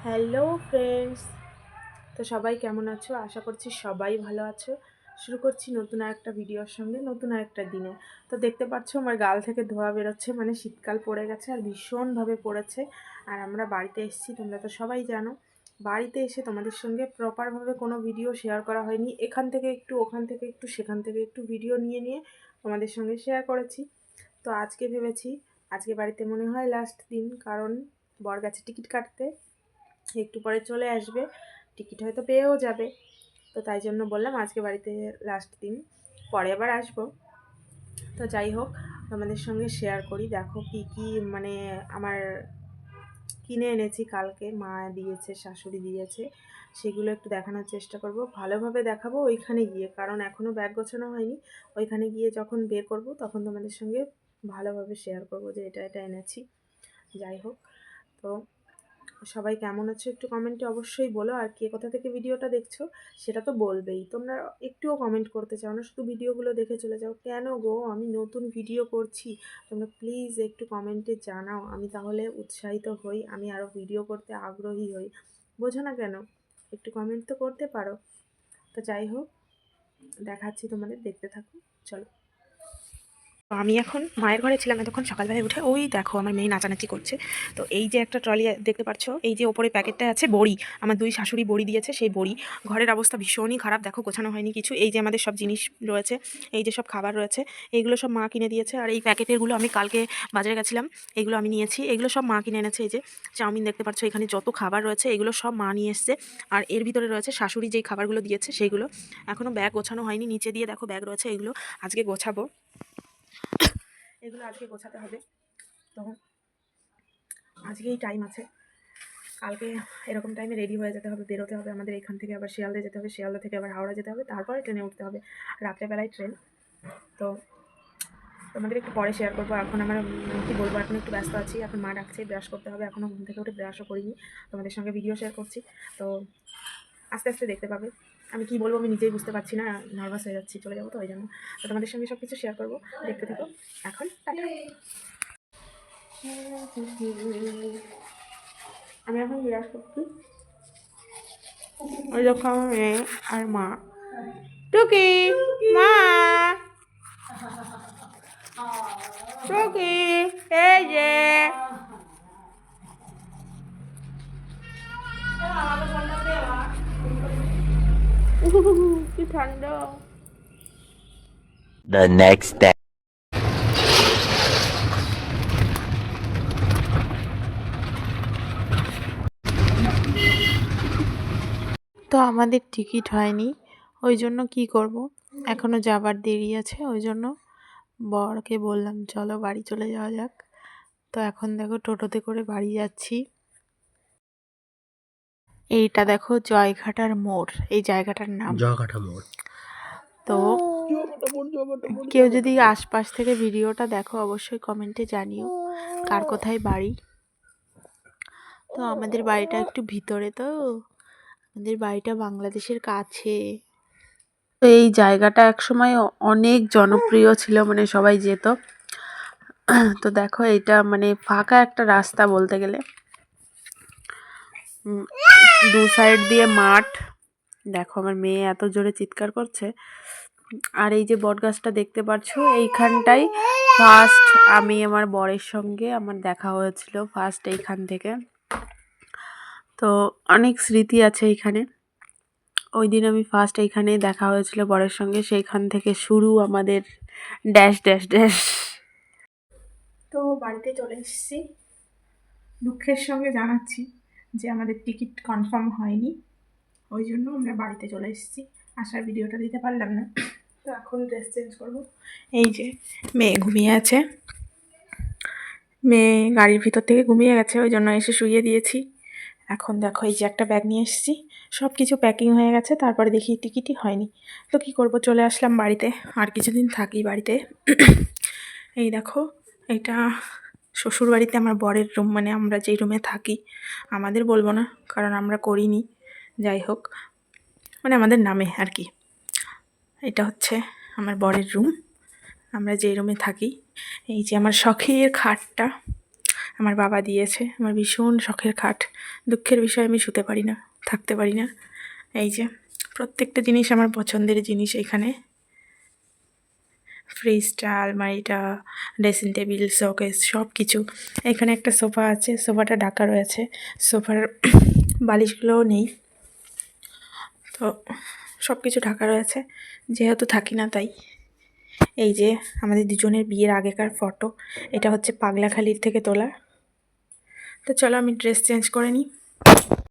Hello friends, তো সবাই কেমন আছো? আশা করছি সবাই ভালো আছো। শুরু করছি নতুন আরেকটা ভিডিওর সঙ্গে, নতুন আরেকটা দিনে। তো দেখতে পাচ্ছ আমার গাল থেকে ধোঁয়া বেরোচ্ছে, মানে শীতকাল পড়ে গেছে আর ভীষণভাবে পড়েছে। আর আমরা বাড়িতে এসেছি, তোমরা তো সবাই জানো। বাড়িতে এসে তোমাদের সঙ্গে প্রপারভাবে কোনো ভিডিও শেয়ার করা হয়নি। এখান থেকে একটু, ওখান থেকে একটু, সেখান থেকে একটু ভিডিও নিয়ে নিয়ে তোমাদের সঙ্গে শেয়ার করেছি। তো আজকে ভেবেছি, আজকে বাড়িতে মনে হয় লাস্ট দিন, কারণ বর গেছে টিকিট কাটতে, একটু পরে চলে আসবে, টিকিট হয়তো পেয়েও যাবে। তো তাই জন্য বললাম আজকে বাড়িতে লাস্ট দিন, পরে আবার আসবো। তো যাই হোক, তোমাদের সঙ্গে শেয়ার করি। দেখো কি কি মানে আমার কিনে এনেছি, কালকে মা দিয়েছে, শাশুড়ি দিয়েছে, সেগুলো একটু দেখানোর চেষ্টা করব। ভালোভাবে দেখাবো ওইখানে গিয়ে, কারণ এখনও ব্যাগ গোছানো হয়নি। ওইখানে গিয়ে যখন বের করব তখন তোমাদের সঙ্গে ভালোভাবে শেয়ার করব যে এটা এটা এনেছি। যাই হোক, তো সবাই কেমন আছো একটু কমেন্টে অবশ্যই বলো। আর কে কোথা থেকে ভিডিওটা দেখছো সেটা তো বলবেই। তোমরা একটুও কমেন্ট করতে চাও না, শুধু ভিডিওগুলো দেখে চলে যাও কেন গো? আমি নতুন ভিডিও করছি, তোমরা প্লিজ একটু কমেন্টে জানাও, আমি তাহলে উৎসাহিত হই, আমি আরও ভিডিও করতে আগ্রহী হই। বোঝো না কেন? একটু কমেন্ট তো করতে পারো। তো যাই হোক, দেখাচ্ছি তোমাদের, দেখতে থাকো, চলো। তো আমি এখন মায়ের ঘরে ছিলাম, এতক্ষণ সকালবেলায় উঠে ওই দেখো আমার মেয়ে নাচানাচি করছে। তো এই যে একটা ট্রলি দেখতে পাচ্ছ, এই যে ওপরে প্যাকেটটা আছে বড়ি, আমার দুই শাশুড়ি বড়ি দিয়েছে, সেই বড়ি। ঘরের অবস্থা ভীষণই খারাপ, দেখো গোছানো হয়নি কিছু। এই যে আমাদের সব জিনিস রয়েছে, এই যে সব খাবার রয়েছে, এইগুলো সব মা কিনে দিয়েছে। আর এই প্যাকেটেরগুলো আমি কালকে বাজারে গেছিলাম, এগুলো আমি নিয়েছি, এগুলো সব মা কিনে এনেছে। এই যে চাউমিন দেখতে পাচ্ছ, এখানে যত খাবার রয়েছে এগুলো সব মা নিয়ে এসছে। আর এর ভিতরে রয়েছে শাশুড়ি যেই খাবারগুলো দিয়েছে সেইগুলো। এখনও ব্যাগ গোছানো হয়নি, নিচে দিয়ে দেখো ব্যাগ রয়েছে, এগুলো আজকে গোছাবো, এগুলো আজকে গোছাতে হবে। তো আজকেই টাইম আছে, কালকে এরকম টাইমে রেডি হয়ে যেতে হবে, বেরোতে হবে আমাদের এখান থেকে, আবার শিয়ালদা যেতে হবে, শিয়ালদা থেকে আবার হাওড়া যেতে হবে, তারপরে ট্রেনে উঠতে হবে, রাত্রেবেলায় ট্রেন। তো তোমাদের একটু পরে শেয়ার করবো। এখন আমার কী বলবো, এখন একটু ব্যস্ত আছি, এখন মা ডাকছে, ব্রাশ করতে হবে, এখনও ঘুম থেকে উঠে ব্রাশও করিনি, তোমাদের সঙ্গে ভিডিও শেয়ার করছি। তো আস্তে আস্তে দেখতে পাবে। আমি কি বলবো আমি নিজেই বুঝতে পারছি না, নার্ভাস হয়ে যাচ্ছি, চলে যাবো তো ওই জন্য। তো তোমাদের সঙ্গে সব কিছু শেয়ার করবো, দেখতে থাকো। এখন টাটা। আমি এখন বিরাজ করছি, ওই দেখো আমার মেয়ে আর মা। টুকি, মা, টুকি, এই যে কি ঠান্ডা। The next day. তো আমাদের টিকিট হয়নি, ওই জন্য কি করব, এখনও যাবার দেরি আছে, ওই জন্য বরকে বললাম চলো বাড়ি চলে যাওয়া যাক। তো এখন দেখো টোটোতে করে বাড়ি যাচ্ছি। এইটা দেখো জয়ঘাটার মোড়, এই জায়গাটার নাম জয়ঘাটা মোড়। তো কেউ যদি আশপাশ থেকে ভিডিওটা দেখো অবশ্যই কমেন্টে জানিও কার কোথায় বাড়ি। তো আমাদের বাড়িটা একটু ভিতরে, তো আমাদের বাড়িটা বাংলাদেশের কাছে। তো এই জায়গাটা একসময় অনেক জনপ্রিয় ছিল, মানে সবাই যেত। তো দেখো এটা মানে ফাঁকা একটা রাস্তা বলতে গেলে, দু সাইড দিয়ে মাঠ। দেখো আমার মেয়ে এত জোরে চিৎকার করছে। আর এই যে বট গাছটা দেখতে পাচ্ছ, এইখানটাই ফার্স্ট আমি আমার বরের সঙ্গে আমার দেখা হয়েছিল, ফার্স্ট এইখান থেকে। তো অনেক স্মৃতি আছে এইখানে, ওই দিন আমি ফার্স্ট এইখানে দেখা হয়েছিল বরের সঙ্গে, সেইখান থেকে শুরু আমাদের ড্যাশ ড্যাশ ড্যাশ। তো বাড়িতে চলে এসেছি, দুঃখের সঙ্গে জানাচ্ছি যে আমাদের টিকিট কনফার্ম হয়নি, ওই জন্য আমরা বাড়িতে চলে এসেছি, আসার ভিডিওটা দিতে পারলাম না। তো এখন ড্রেস চেঞ্জ করবো। এই যে মেয়ে ঘুমিয়ে আছে, মেয়ে গাড়ির ভিতর থেকে ঘুমিয়ে গেছে, ওই জন্য এসে শুইয়ে দিয়েছি। এখন দেখো এই যে একটা ব্যাগ নিয়ে এসেছি, সব কিছু প্যাকিং হয়ে গেছে, তারপরে দেখি টিকিটই হয়নি। তো কী করব, চলে আসলাম বাড়িতে, আর কিছুদিন থাকি বাড়িতে। এই দেখো, এটা শ্বশুর বাড়িতে আমার বরের রুম, মানে আমরা যেই রুমে থাকি, আমাদের বলবো না কারণ আমরা করিনি, যাই হোক মানে আমাদের নামে আর কি। এটা হচ্ছে আমার বরের রুম, আমরা যেই রুমে থাকি। এই যে আমার শখের খাটটা, আমার বাবা দিয়েছে, আমার ভীষণ শখের খাট। দুঃখের বিষয় আমি শুতে পারি না, থাকতে পারি না। এই যে প্রত্যেকটা জিনিস আমার পছন্দের জিনিস এখানে। ফ্রিজটা, আলমারিটা, ড্রেসিং টেবিল, শোকেস সব কিছু। এখানে একটা সোফা আছে, সোফাটা ঢাকা রয়েছে, সোফার বালিশগুলোও নেই, তো সব কিছু ঢাকা রয়েছে, যেহেতু থাকি না তাই। এই যে আমাদের দুজনের বিয়ের আগেকার ফটো, এটা হচ্ছে পাগলাখালির থেকে তোলা। তো চলো আমি ড্রেস চেঞ্জ করে নিই।